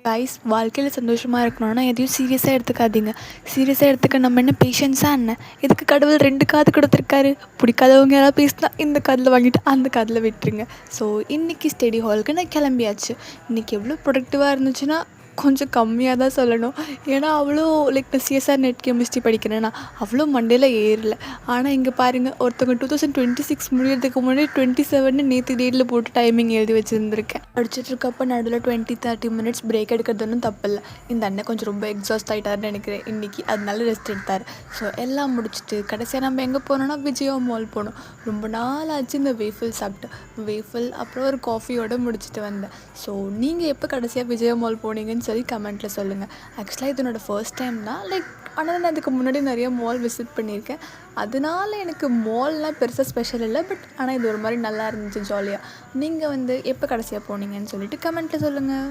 Guys, வாழ்க்கையில் சந்தோஷமாக இருக்கணும்னா எதையும் சீரியஸாக எடுத்துக்காதீங்க. சீரியஸாக எடுத்துக்க நம்ம என்ன பேஷன்ஸாக என்ன? இதுக்கு கடவுள் 2 காது கொடுத்துருக்காரு. பிடிக்காதவங்க யாராவது பேசினா இந்த காதில் வாங்கிட்டு அந்த காதில் விட்டுருங்க. ஸோ இன்றைக்கி ஸ்டடி ஹாலுக்கு நான் கிளம்பியாச்சு. இன்றைக்கி எவ்வளோ ப்ரொடக்டிவாக இருந்துச்சுன்னா கொஞ்சம் கம்மியாக தான் சொல்லணும். ஏன்னா அவ்வளோ நான் சிஎஸ்ஆர் நெட் கெமிஸ்ட்ரி படிக்கிறேன்னா அவ்வளோ மண்டையில் ஏறல. ஆனால் இங்கே பாருங்கள், ஒருத்தவங்க 2026 முடியறதுக்கு முன்னாடி 27 நேற்று டேட்டில் போட்டு டைமிங் எழுதி வச்சுருந்துருக்கேன். படிச்சுட்ருக்கப்போ நடுவில் 20-30 மினிட்ஸ் பிரேக் எடுக்கிறது ஒன்றும் தப்பில்லை. இந்த அண்ணன் கொஞ்சம் ரொம்ப எக்ஸாஸ்ட் ஆகிட்டாருன்னு நினைக்கிறேன் இன்றைக்கி, அதனால ரெஸ்ட் எடுத்தார். ஸோ எல்லாம் முடிச்சுட்டு கடைசியாக நம்ம எங்கே போனோன்னா விஜயா மால் போனோம். ரொம்ப நாள் ஆச்சு இந்த வேஃபில் சாப்பிட்டு. வேஃபில் அப்புறம் ஒரு காஃபியோடு முடிச்சுட்டு வந்தேன். ஸோ நீங்கள் எப்போ கடைசியாக விஜயா மால் போனீங்கன்னு சொல்லி கமெண்ட்டில் சொல்லுங்கள். ஆக்சுவலாக இது என்னோடய ஃபர்ஸ்ட் டைம் தான். ஆனால் நான் அதுக்கு முன்னாடி நிறைய மால் விசிட் பண்ணியிருக்கேன். அதனால எனக்கு மால்லாம் பெருசாக ஸ்பெஷல் இல்லை. பட் ஆனால் இது ஒரு மாதிரி நல்லா இருந்துச்சு, ஜாலியாக. நீங்கள் எப்போ கடைசியாக போனீங்கன்னு சொல்லிட்டு கமெண்ட்டில் சொல்லுங்கள்.